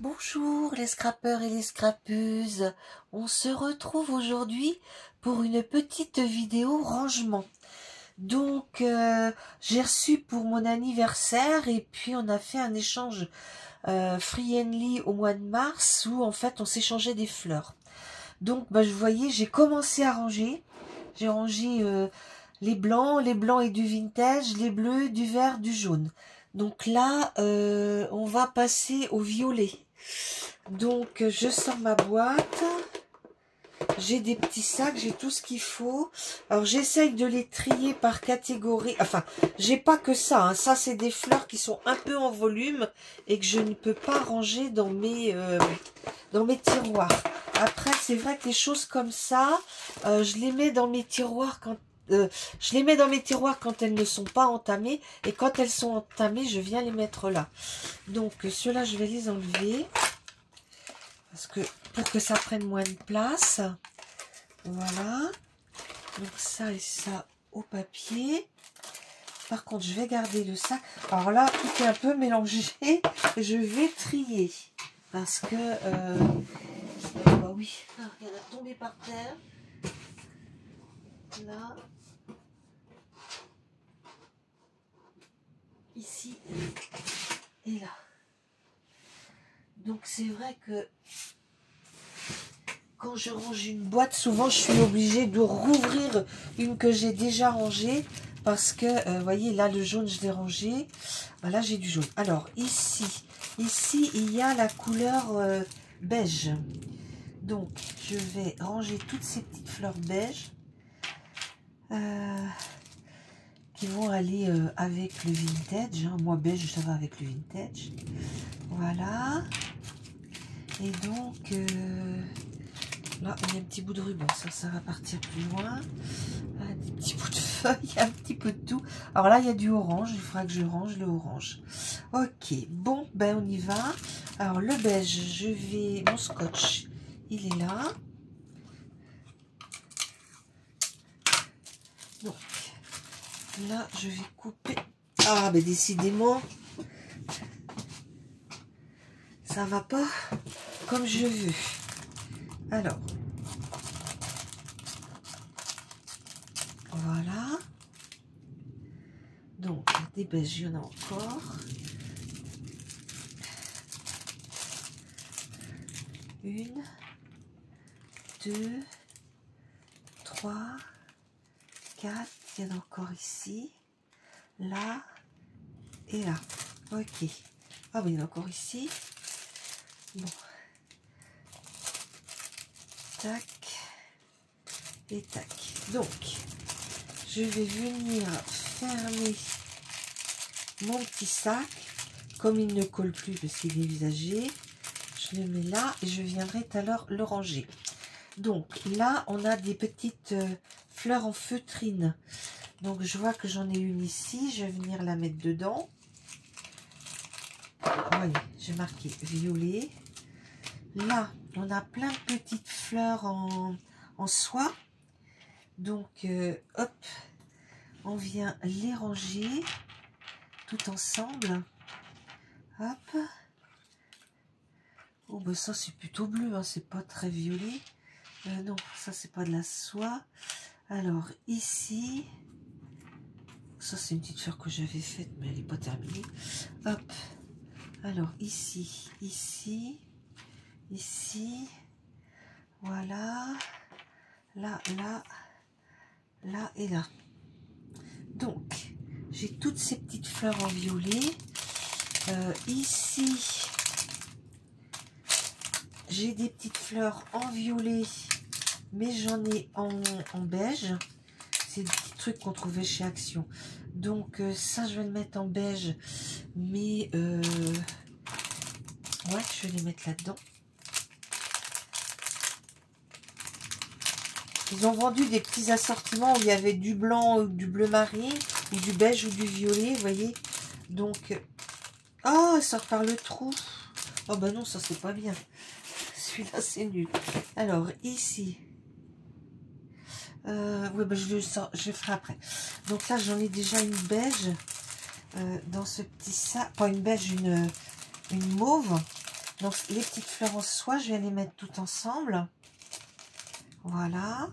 Bonjour les scrappeurs et les scrappeuses, on se retrouve aujourd'hui pour une petite vidéo rangement. Donc j'ai reçu pour mon anniversaire et puis on a fait un échange Friendly au mois de mars où en fait on s'échangeait des fleurs. Donc vous voyez, j'ai commencé à ranger, j'ai rangé les blancs et du vintage, les bleus, du vert, du jaune. Donc là on va passer au violet. Donc je sors ma boîte, j'ai des petits sacs, j'ai tout ce qu'il faut. Alors j'essaye de les trier par catégorie, enfin j'ai pas que ça, hein. Ça c'est des fleurs qui sont un peu en volume et que je ne peux pas ranger dans mes tiroirs. Après c'est vrai que les choses comme ça, je les mets dans mes tiroirs quand elles ne sont pas entamées, et quand elles sont entamées je viens les mettre là. Donc ceux-là je vais les enlever parce que pour que ça prenne moins de place. Voilà, donc ça et ça au papier. Par contre je vais garder le sac. Alors là tout est un peu mélangé, je vais trier parce que bah oui, il y en a tombé par terre là, ici et là. Donc c'est vrai que quand je range une boîte, souvent je suis obligée de rouvrir une que j'ai déjà rangée parce que, vous voyez, là le jaune je l'ai rangé. Voilà, j'ai du jaune. Alors ici il y a la couleur beige. Donc je vais ranger toutes ces petites fleurs beige qui vont aller avec le vintage. Hein. Moi beige ça va avec le vintage. Voilà. Et donc là, il y a un petit bout de ruban, ça va partir plus loin. Des petits bouts de feuilles, un petit peu de tout. Alors là, il y a du orange, il faudra que je range le orange. Ok, bon, ben on y va. Alors le beige, mon scotch, il est là. Donc là, je vais couper. Ah, ben décidément, ça va pas comme je veux. Alors, voilà. Donc, des beiges, il y en a encore. Une, deux, trois, quatre. Il y en a encore ici, là et là. Ok. Ah oui, il y en a encore ici. Bon. Tac. Et tac. Donc, je vais venir fermer mon petit sac. Comme il ne colle plus parce qu'il est usagé, je le mets là et je viendrai tout à l'heure le ranger. Donc là, on a des petites fleurs en feutrine. Donc je vois que j'en ai une ici. Je vais venir la mettre dedans. Voyez, j'ai marqué violet. Là, on a plein de petites fleurs en soie. Donc, hop, on vient les ranger tout ensemble. Hop. Oh, ben ça, c'est plutôt bleu, hein, c'est pas très violet. Non, ça, c'est pas de la soie. Alors, ici, ça, c'est une petite fleur que j'avais faite, mais elle n'est pas terminée. Hop. Alors, ici, voilà. Là, là, là et là. Donc, j'ai toutes ces petites fleurs en violet. Ici, j'ai des petites fleurs en violet, mais j'en ai en beige. C'est des petits trucs qu'on trouvait chez Action. Donc, ça, je vais le mettre en beige. Mais, ouais, je vais les mettre là-dedans. Ils ont vendu des petits assortiments où il y avait du blanc ou du bleu marine, ou du beige ou du violet, vous voyez. Donc, oh, ça sort par le trou. Oh, bah non, ça, c'est pas bien. Celui-là, c'est nul. Alors, ici. Oui, bah, je le ferai après. Donc là, j'en ai déjà une beige dans ce petit sac. Pas une beige, une mauve. Donc les petites fleurs en soie, je vais les mettre toutes ensemble. Voilà.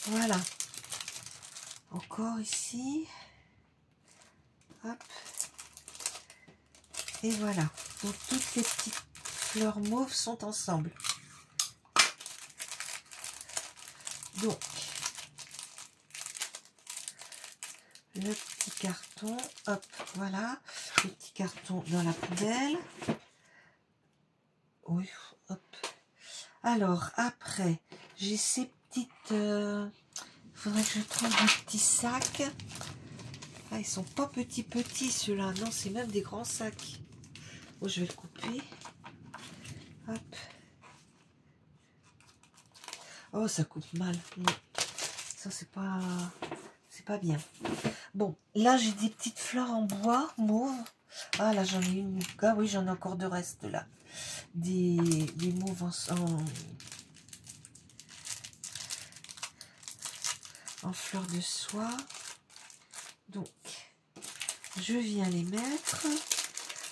Voilà. Encore ici. Hop. Et voilà. Donc toutes les petites fleurs mauves sont ensemble. Donc, le petit carton, hop, voilà. Le petit carton dans la poubelle. Oui, hop. Alors, après, j'ai ces petites... il faudrait que je trouve des petits sacs. Ah, ils sont pas petits ceux-là. Non, c'est même des grands sacs. Oh, je vais le couper. Hop. Oh, ça coupe mal. Non. Ça, c'est pas bien. Bon, là, j'ai des petites fleurs en bois mauve. Ah, là, j'en ai une. Ah oui, j'en ai encore de reste, là. Des mauves en fleurs de soie. Donc, je viens les mettre.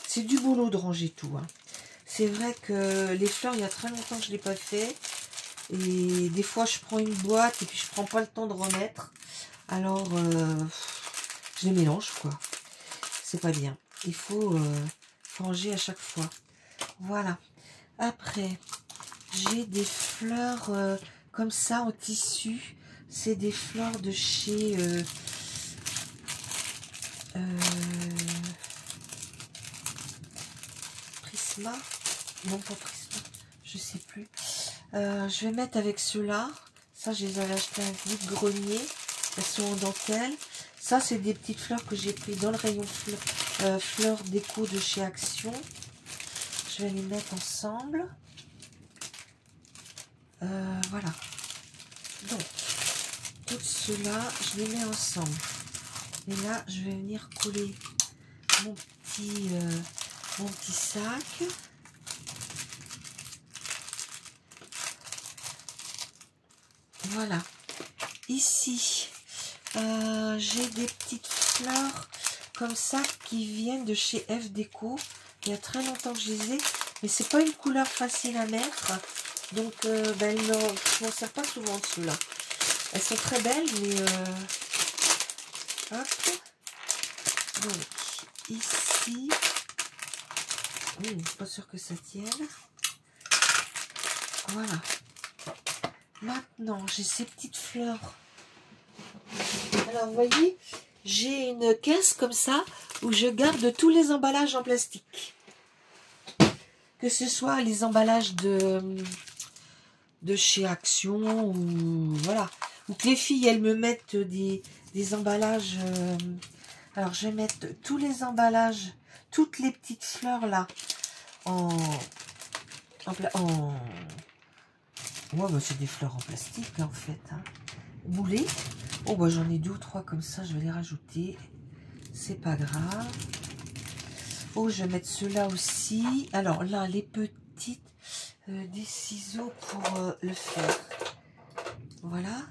C'est du boulot de ranger tout. Hein. C'est vrai que les fleurs, il y a très longtemps que je ne l'ai pas fait. Et des fois, je prends une boîte et puis je prends pas le temps de remettre. Alors, je les mélange, quoi. C'est pas bien. Il faut ranger à chaque fois. Voilà. Après, j'ai des fleurs comme ça en tissu. C'est des fleurs de chez... Prisma. Non, pas Prisma. Je sais plus. Je vais mettre avec ceux-là. Ça, je les avais achetés à un vide-grenier. Elles sont en dentelle. Ça, c'est des petites fleurs que j'ai pris dans le rayon fleurs déco de chez Action. Je vais les mettre ensemble. Voilà. Donc, tout cela, je les mets ensemble. Et là, je vais venir coller mon petit sac. Voilà. Ici, j'ai des petites fleurs comme ça qui viennent de chez F Déco. Il y a très longtemps que je les ai, mais c'est pas une couleur facile à mettre. Donc, je m'en sers pas souvent de ceux-là. Elles sont très belles, mais hop. Donc, ici, pas sûr que ça tienne. Voilà. Maintenant, j'ai ces petites fleurs. Alors, vous voyez, j'ai une caisse comme ça où je garde tous les emballages en plastique. Que ce soit les emballages de chez Action ou voilà. Ou que les filles, elles me mettent des emballages. Alors, je vais mettre tous les emballages, toutes les petites fleurs là ouais, bah, c'est des fleurs en plastique en fait. Hein. Boulées. Oh, bah, j'en ai 2 ou 3 comme ça, je vais les rajouter. C'est pas grave. Oh, je vais mettre ceux-là aussi. Alors là, les petites, des ciseaux pour le faire. Voilà.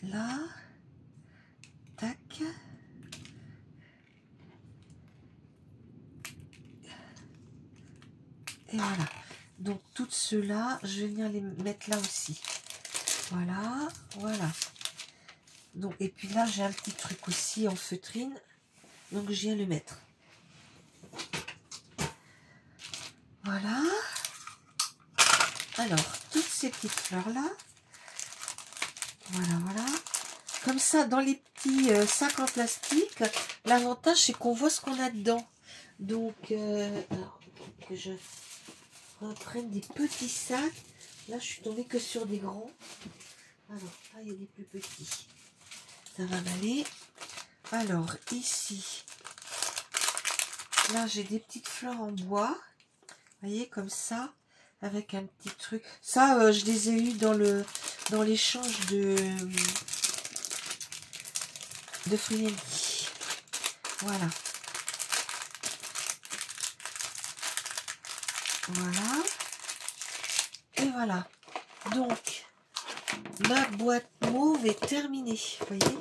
Là. Tac. Et voilà. Donc, toutes ceux-là, je vais venir les mettre là aussi. Voilà. Voilà. Donc, et puis là, j'ai un petit truc aussi en feutrine. Donc, je viens le mettre. Voilà. Alors, toutes ces petites fleurs-là. Voilà, voilà. Comme ça, dans les petits sacs en plastique, l'avantage, c'est qu'on voit ce qu'on a dedans. Donc, alors, que je reprenne des petits sacs. Là, je suis tombée que sur des grands. Alors, là, il y a des plus petits. Ça va m'aller. Alors, ici, là, j'ai des petites fleurs en bois. Vous voyez, comme ça, avec un petit truc. Ça, je les ai eues dans l'échange de Friendy. Voilà. Voilà. Et voilà. Donc, ma boîte mauve est terminée. Vous voyez?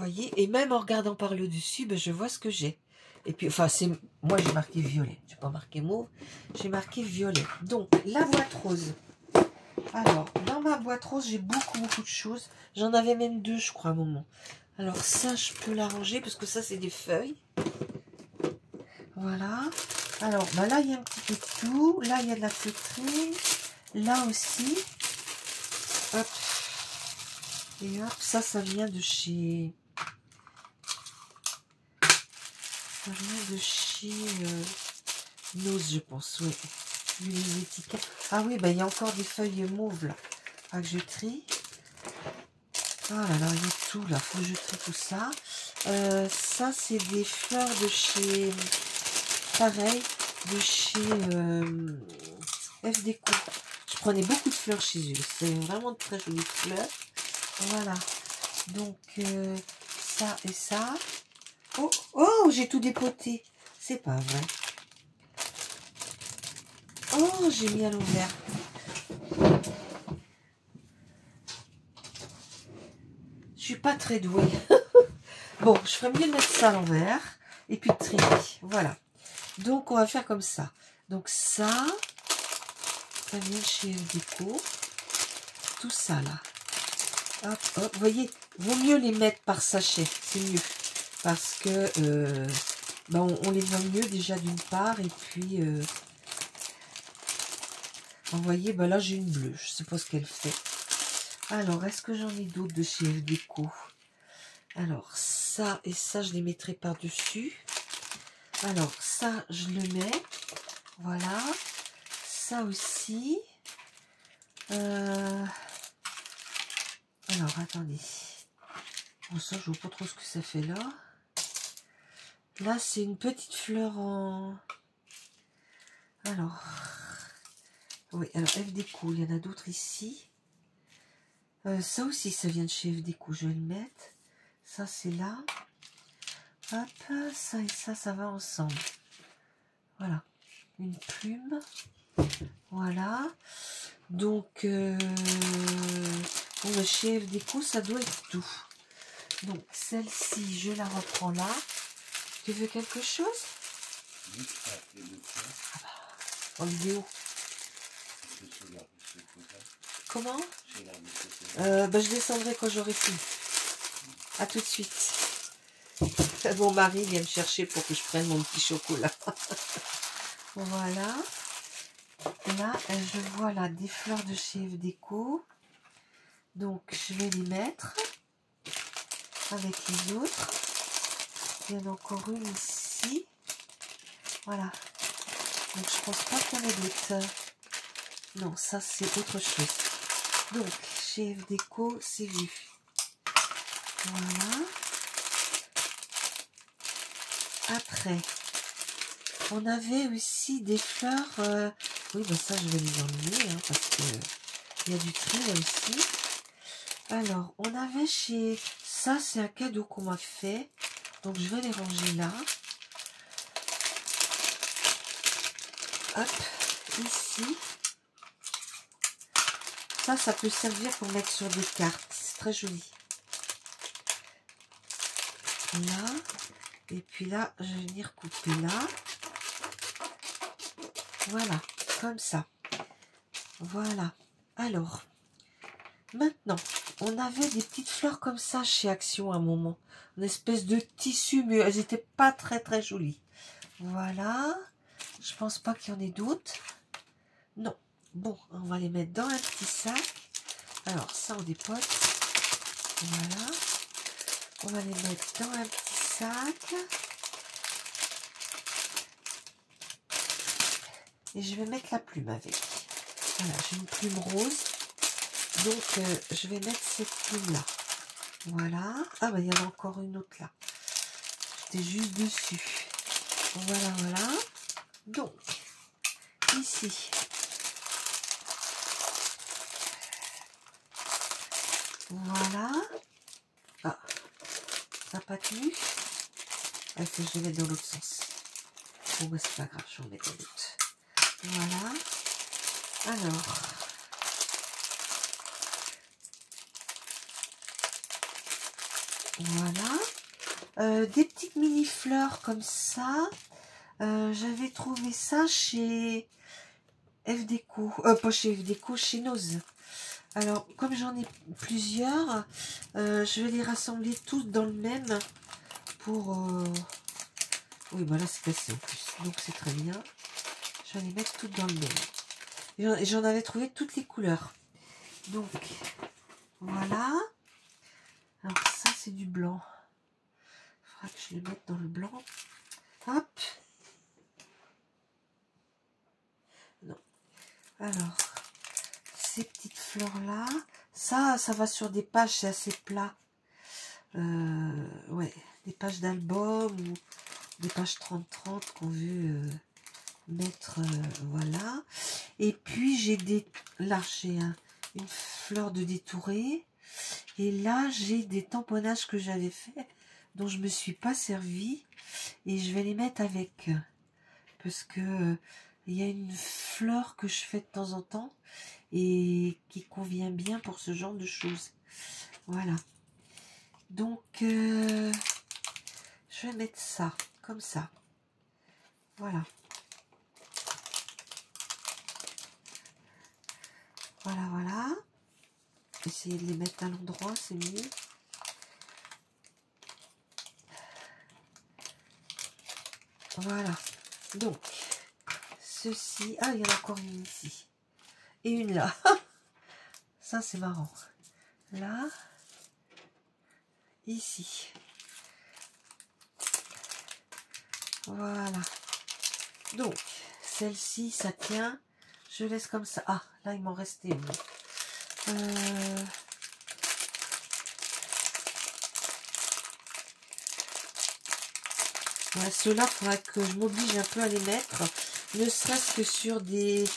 voyez, et même en regardant par le dessus, ben, je vois ce que j'ai. Et puis, enfin, c'est moi j'ai marqué violet. J'ai pas marqué mauve, j'ai marqué violet. Donc, la boîte rose. Alors, dans ma boîte rose, j'ai beaucoup de choses. J'en avais même 2, je crois, à un moment. Alors, ça, je peux l'arranger parce que ça, c'est des feuilles. Voilà. Alors, ben là, il y a un petit peu de tout. Là, il y a de la feutrine. Là aussi. Hop. Et hop, ça vient de chez... Ça vient de chez Nose, je pense, oui. Les étiquettes. Ah oui, ben il y a encore des feuilles mauves, là. Ah, que je trie. Ah là là, il y a tout, là. Faut que je trie tout ça. Ça, c'est des fleurs de chez... Pareil, de chez F Déco. Je prenais beaucoup de fleurs chez eux. C'est vraiment de très jolies fleurs. Voilà. Donc, ça et ça. Oh, oh, j'ai tout dépoté. C'est pas vrai. Oh, j'ai mis à l'envers. Je suis pas très douée. Bon, je ferais mieux de mettre ça à l'envers. Et puis de trier. Voilà. Donc, on va faire comme ça. Donc, ça vient de chez Déco. Tout ça, là. Hop, hop. Vous voyez, vaut mieux les mettre par sachet. C'est mieux. Parce que ben on les voit mieux déjà d'une part. Et puis, vous voyez, ben là, j'ai une bleue. Je ne sais pas ce qu'elle fait. Alors, est-ce que j'en ai d'autres de chez F Déco? Alors, ça et ça, je les mettrai par-dessus. Alors, ça, je le mets. Voilà. Ça aussi. Alors, attendez. Bon, ça, je vois pas trop ce que ça fait là. Là, c'est une petite fleur en... Alors... Oui, alors F Déco, il y en a d'autres ici. Ça aussi, ça vient de chez F Déco. Je vais le mettre. Ça, c'est là. Hop, ça et ça va ensemble. Voilà. Une plume. Voilà. Donc, bon, chez F Déco, ça doit être tout. Donc, celle-ci, je la reprends là. Tu veux quelque chose? Ah bah, en vidéo. Comment? Bah, je descendrai quand j'aurai fini. À tout de suite. Mon mari vient me chercher pour que je prenne mon petit chocolat. Voilà. Là, je vois là des fleurs de chez F Déco. Donc, je vais les mettre avec les autres. Il y en a encore une ici. Voilà. Donc, je pense pas qu'il y en ait d'autres. Non, ça, c'est autre chose. Donc, chez F Déco, c'est vu. Voilà. Après, on avait aussi des fleurs. Oui, ben ça, je vais les enlever hein, parce que il y a du tri là aussi. Alors, on avait chez... Ça, c'est un cadeau qu'on m'a fait. Donc, je vais les ranger là. Hop, ici. Ça peut servir pour mettre sur des cartes. C'est très joli. Là. Et puis là, je vais venir couper là. Voilà, comme ça. Voilà. Alors, maintenant, on avait des petites fleurs comme ça chez Action à un moment. Une espèce de tissu, mais elles n'étaient pas très jolies. Voilà. Je pense pas qu'il y en ait d'autres. Non. Bon, on va les mettre dans un petit sac. Alors, ça, on dépote. Voilà. On va les mettre dans un petit sac. Et je vais mettre la plume avec. Voilà, j'ai une plume rose. Donc, je vais mettre cette plume-là. Voilà. Ah, ben, il y en a encore une autre là. J'étais juste dessus. Voilà, voilà. Donc, ici. Voilà. Ah, ça n'a pas tenu. Il faut que je les mette dans l'autre sens. Bon, bah, c'est pas grave, je vais en mettre dans l'autre. Voilà. Alors. Voilà. Des petites mini fleurs comme ça. J'avais trouvé ça chez F-Déco. Pas chez F-Déco, chez Nose. Alors, comme j'en ai plusieurs, je vais les rassembler tous dans le même pour... Oui, bah là, c'est cassé en plus. Donc, c'est très bien. Je vais les mettre toutes dans le même. Et j'en avais trouvé toutes les couleurs. Donc, voilà. Alors, ça, c'est du blanc. Il faudra que je le mette dans le blanc. Hop. Non. Alors, ces petites fleurs-là. Ça va sur des pages, c'est assez plat. Ouais, des pages d'album ou des pages 30-30 qu'on veut mettre, voilà. Et puis j'ai là j'ai une fleur de détourée, et là j'ai des tamponnages que j'avais fait dont je me suis pas servi, et je vais les mettre avec, parce que il y a une fleur que je fais de temps en temps et qui convient bien pour ce genre de choses. Voilà. Donc, je vais mettre ça, comme ça. Voilà. Voilà, voilà. Essayez de les mettre à l'endroit, c'est mieux. Voilà. Donc, ceci... Ah, il y en a encore une ici. Et une là. Ça, c'est marrant. Là. Ici. Voilà. Donc, celle-ci, ça tient. Je laisse comme ça. Ah, là, il m'en restait une. Ouais, ceux-là, il faudra que je m'oblige un peu à les mettre. Ne serait-ce que sur des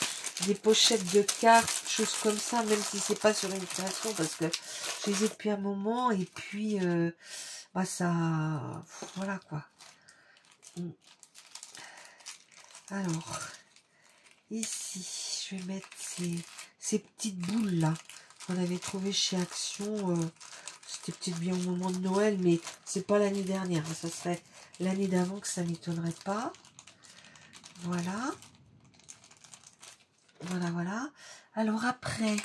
pochettes de cartes, choses comme ça, même si c'est pas sur une création, parce que je les ai depuis un moment, et puis, bah ça... Voilà, quoi. Alors, ici, je vais mettre ces petites boules là qu'on avait trouvées chez Action. C'était peut-être bien au moment de Noël, mais c'est pas l'année dernière. Ça serait l'année d'avant que ça m'étonnerait pas. Voilà. Voilà, voilà. Alors après,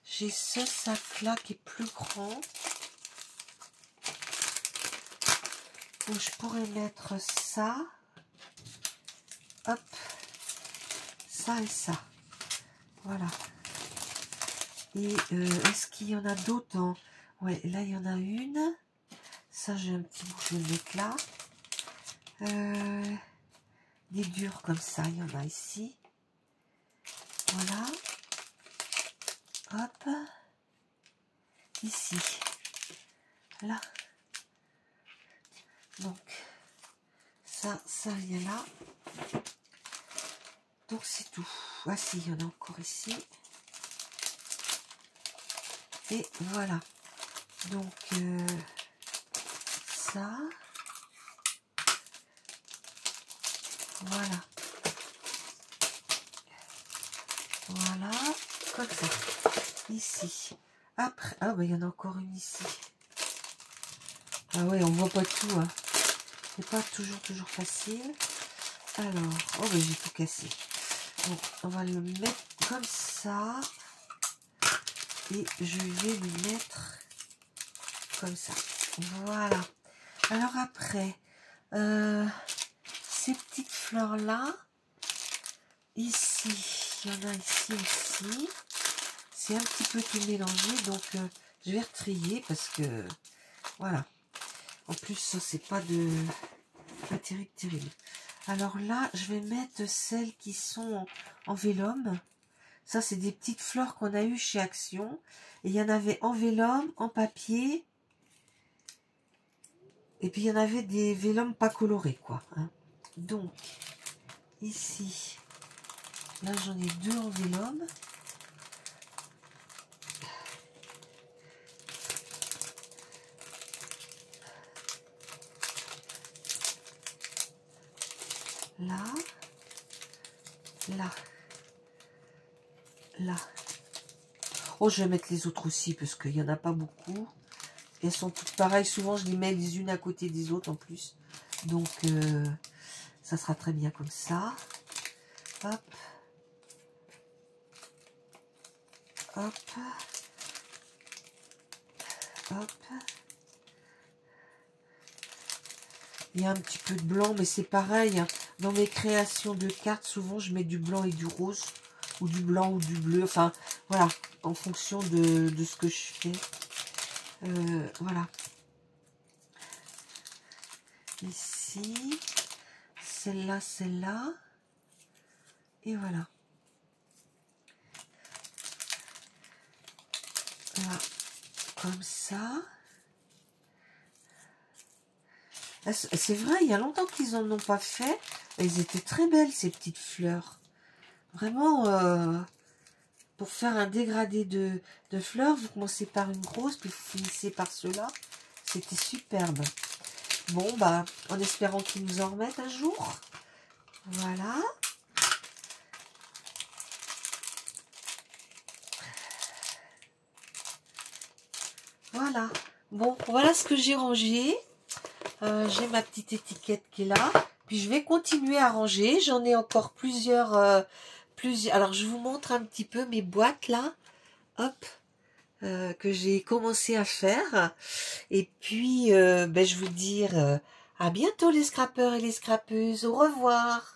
j'ai ce sac là qui est plus grand. Donc je pourrais mettre ça. Hop. Ça et ça. Voilà. Et est-ce qu'il y en a d'autres en... Ouais, là il y en a une. Ça j'ai un petit bout, je vais le mettre là. Des durs comme ça, il y en a ici. Voilà. Hop. Ici. Là. Donc, ça vient là. Donc c'est tout. Ah si, il y en a encore ici. Et voilà. Donc, ça. Voilà. Voilà. Comme ça. Ici. Après, ah bah il y en a encore une ici. Ah ouais, on voit pas tout. Hein. C'est pas toujours facile. Alors, oh bah j'ai tout cassé. Donc, on va le mettre comme ça. Et je vais le mettre comme ça. Voilà. Alors après, ces petites fleurs là, ici, il y en a ici aussi. C'est un petit peu tout mélangé, donc je vais retrier parce que voilà. En plus, ça c'est pas terrible. Alors là, je vais mettre celles qui sont en vélum. Ça, c'est des petites fleurs qu'on a eues chez Action. Et il y en avait en vélum, en papier. Et puis, il y en avait des vélums pas colorés, quoi. Hein. Donc, ici, là, j'en ai deux en vélum. Là. Là. Là. Oh, je vais mettre les autres aussi, parce qu'il n'y en a pas beaucoup. elles sont toutes pareilles. Souvent, je les mets les unes à côté des autres en plus. Donc, ça sera très bien comme ça. Hop. Hop. Hop. Il y a un petit peu de blanc, mais c'est pareil. Hein. Dans mes créations de cartes, souvent, je mets du blanc et du rose. Ou du blanc ou du bleu. Enfin, voilà. En fonction de ce que je fais. Voilà. Ici. Celle-là, celle-là. Et voilà. Voilà. Comme ça. C'est vrai, il y a longtemps qu'ils n'en ont pas fait. Elles étaient très belles, ces petites fleurs. Vraiment, pour faire un dégradé de fleurs, vous commencez par une grosse, puis vous finissez par cela. C'était superbe. Bon, bah, en espérant qu'ils nous en remettent un jour. Voilà. Voilà. Bon, voilà ce que j'ai rangé. J'ai ma petite étiquette qui est là. Puis je vais continuer à ranger. J'en ai encore plusieurs. Alors je vous montre un petit peu mes boîtes là. Hop. Que j'ai commencé à faire. Et puis ben, je vous dire à bientôt les scrappeurs et les scrappeuses. Au revoir.